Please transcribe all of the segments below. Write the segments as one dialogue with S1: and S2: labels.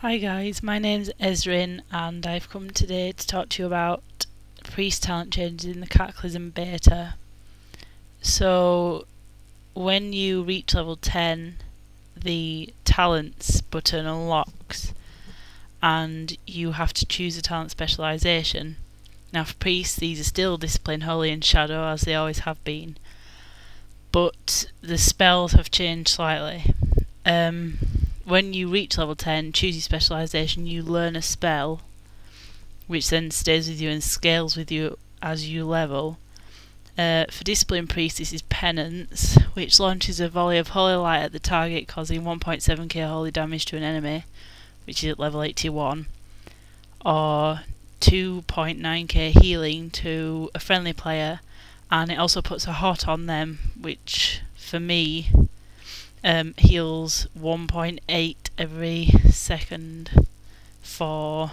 S1: Hi guys, my name's Ezrin and I've come today to talk to you about priest talent changes in the Cataclysm beta. So when you reach level 10, the talents button unlocks and you have to choose a talent specialisation. Now for priests, these are still discipline, holy and shadow as they always have been, but the spells have changed slightly. When you reach level 10, choose your specialisation, you learn a spell which then stays with you and scales with you as you level. For Discipline Priest, this is Penance, which launches a volley of holy light at the target, causing 1.7k holy damage to an enemy, which is at level 81, or 2.9k healing to a friendly player, and it also puts a hot on them, which for me heals 1.8 every second for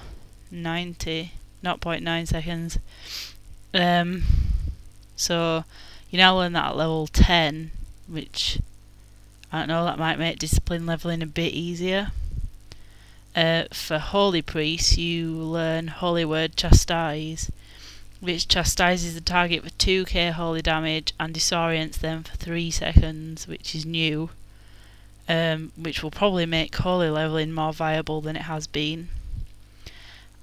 S1: 0.9 seconds. So you now learn that at level 10, which I don't know, that might make discipline leveling a bit easier. For Holy Priest, you learn Holy Word Chastise, which chastises the target for 2k holy damage and disorients them for 3 seconds, which is new. Which will probably make holy leveling more viable than it has been.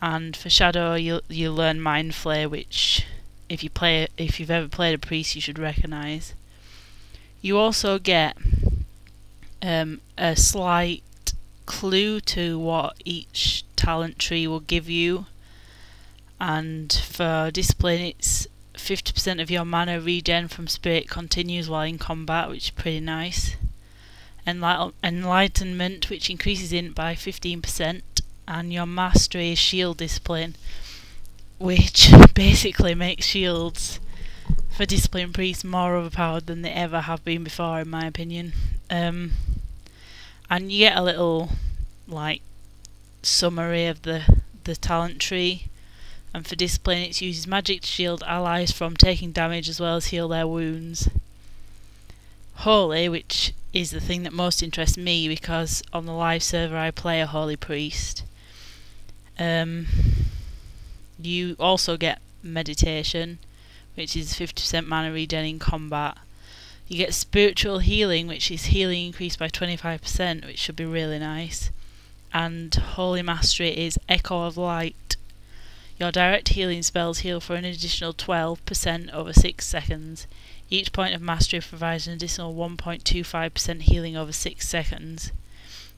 S1: And for Shadow, you learn Mind Flare, which if you've ever played a priest, you should recognise. You also get a slight clue to what each talent tree will give you. And for Discipline, it's 50% of your mana regen from Spirit continues while in combat, which is pretty nice. Enlightenment, which increases int by 15%, and your Mastery is Shield Discipline, which basically makes shields for Discipline Priests more overpowered than they ever have been before, in my opinion. And you get a little summary of the talent tree. And for Discipline, it uses magic to shield allies from taking damage as well as heal their wounds. Holy, which is the thing that most interests me because on the live server I play a Holy Priest. You also get Meditation, which is 50% mana regen in combat. You get Spiritual Healing, which is healing increased by 25%, which should be really nice. And Holy Mastery is Echo of Light. Your direct healing spells heal for an additional 12% over 6 seconds. Each point of mastery provides an additional 1.25% healing over 6 seconds,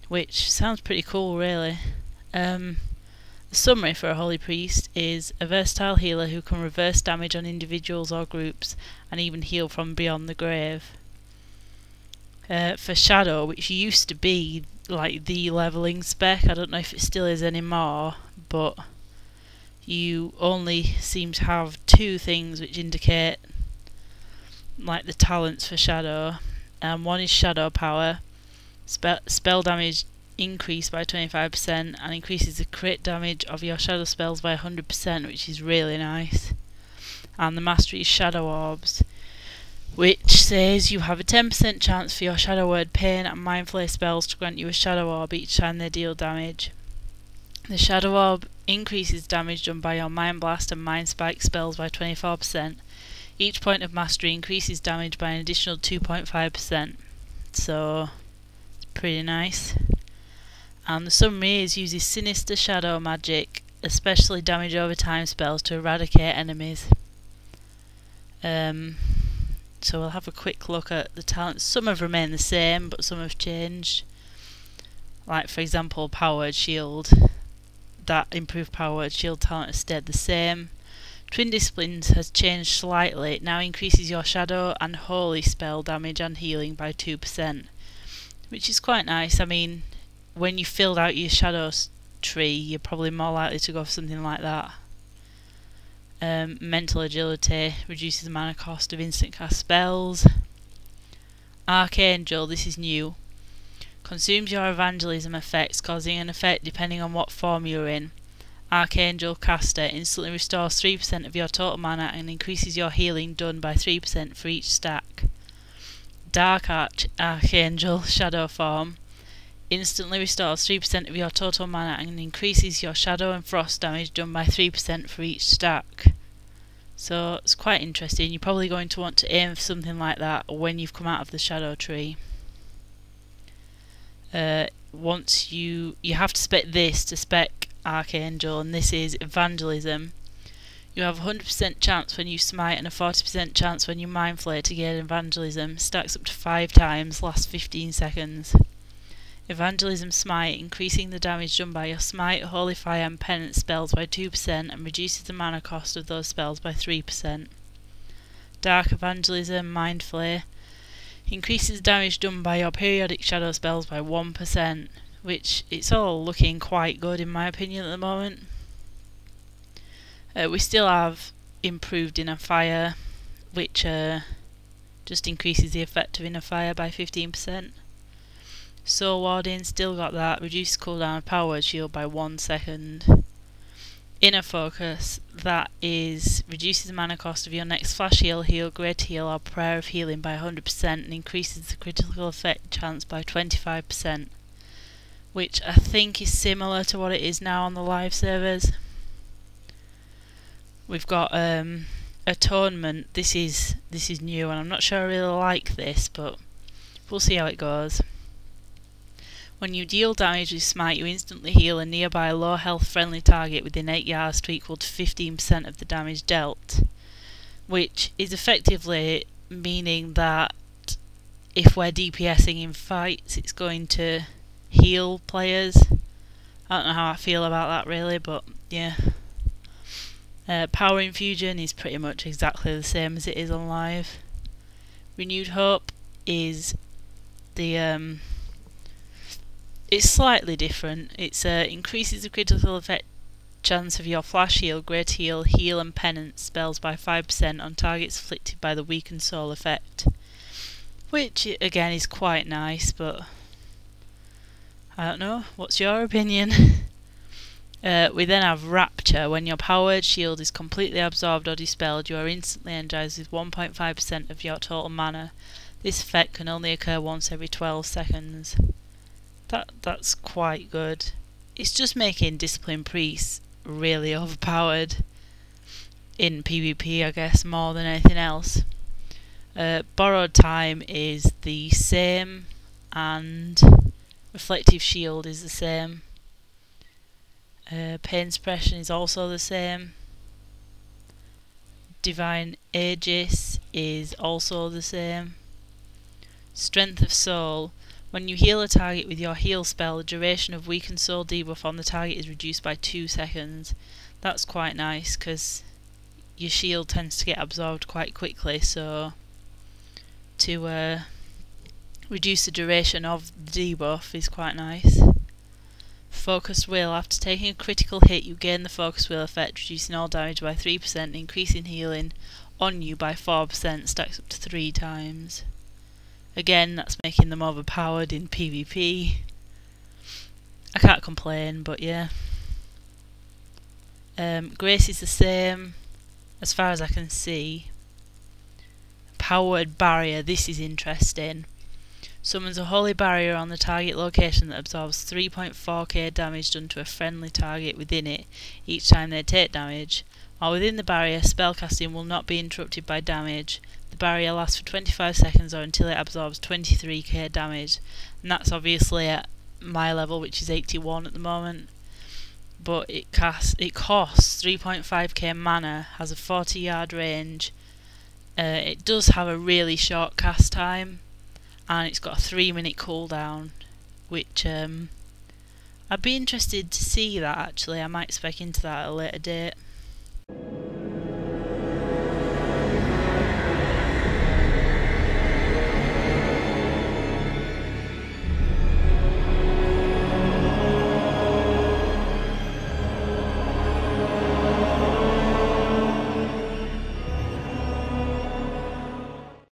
S1: which sounds pretty cool, really. The summary for a Holy Priest is a versatile healer who can reverse damage on individuals or groups, and even heal from beyond the grave. For Shadow, which used to be the leveling spec, I don't know if it still is anymore, but you only seem to have 2 things which indicate the talents for Shadow. One is Shadow Power, spell damage increased by 25% and increases the crit damage of your shadow spells by 100%, which is really nice. And the Mastery is Shadow Orbs, which says you have a 10% chance for your Shadow Word, Pain and Mind Flare spells to grant you a Shadow Orb each time they deal damage. The Shadow Orb increases damage done by your Mind Blast and Mind Spike spells by 24%. Each point of mastery increases damage by an additional 2.5%, so it's pretty nice. And the summary is uses sinister shadow magic, especially damage over time spells, to eradicate enemies. So we'll have a quick look at the talents. Some have remained the same, but some have changed. Like for example, Powered Shield. That improved Powered Shield talent has stayed the same. Twin Disciplines has changed slightly. It now increases your Shadow and Holy spell damage and healing by 2%, which is quite nice. I mean, when you filled out your Shadow tree, you're probably more likely to go for something like that. Mental Agility reduces the mana cost of instant cast spells. Archangel, this is new. Consumes your evangelism effects, causing an effect depending on what form you're in. Archangel Caster instantly restores 3% of your total mana and increases your healing done by 3% for each stack. Dark Archangel Shadow form instantly restores 3% of your total mana and increases your shadow and frost damage done by 3% for each stack. So it's quite interesting. You're probably going to want to aim for something like that when you've come out of the shadow tree. Once you have to spec this to spec Archangel, and this is Evangelism. You have a 100% chance when you smite and a 40% chance when you Mind Flare to gain Evangelism. Stacks up to 5 times, lasts 15 seconds. Evangelism Smite, increasing the damage done by your Smite, Holy Fire and Penance spells by 2% and reduces the mana cost of those spells by 3%. Dark Evangelism Mind Flare, increases damage done by your periodic shadow spells by 1%, which it's all looking quite good in my opinion at the moment. We still have improved Inner Fire, which just increases the effect of Inner Fire by 15%. Soul Warding, still got that, reduces cooldown of Power Word Shield by 1 second. Inner Focus, that is, reduces the mana cost of your next Flash Heal, Heal, Great Heal or Prayer of Healing by 100% and increases the critical effect chance by 25%, which I think is similar to what it is now on the live servers. We've got Atonement, this is new and I'm not sure I really like this, but we'll see how it goes. When you deal damage with Smite, you instantly heal a nearby low health friendly target within 8 yards to equal to 15% of the damage dealt, which is effectively meaning that if we're DPSing in fights, it's going to heal players. I don't know how I feel about that really, but yeah. Power Infusion is pretty much exactly the same as it is on live. Renewed Hope is the it's slightly different. It's increases the critical effect chance of your Flash Heal, Great Heal, Heal and Penance spells by 5% on targets afflicted by the Weakened Soul effect, which again is quite nice, but I don't know. What's your opinion? We then have Rapture. When your Power Word Shield is completely absorbed or dispelled, you are instantly energized with 1.5% of your total mana. This effect can only occur once every 12 seconds. That's quite good. It's just making Discipline Priests really overpowered in PvP, I guess, more than anything else. Borrowed Time is the same, and Reflective Shield is the same. Pain Suppression is also the same. Divine Aegis is also the same. Strength of Soul. When you heal a target with your heal spell, the duration of Weakened Soul debuff on the target is reduced by 2 seconds. That's quite nice because your shield tends to get absorbed quite quickly, so to reduce the duration of the debuff is quite nice. Focused Will. After taking a critical hit, you gain the Focused Will effect, reducing all damage by 3%, increasing healing on you by 4%, stacks up to 3 times. Again, that's making them overpowered in PvP. I can't complain, but yeah. Grace is the same, as far as I can see. Power Word Barrier, this is interesting. Summons a Holy Barrier on the target location that absorbs 3.4k damage done to a friendly target within it each time they take damage. While within the barrier, spellcasting will not be interrupted by damage. The barrier lasts for 25 seconds or until it absorbs 23k damage, and that's obviously at my level, which is 81 at the moment. But it costs 3.5k mana, has a 40-yard range. It does have a really short cast time, and it's got a 3-minute cooldown, which I'd be interested to see that actually. I might spec into that at a later date.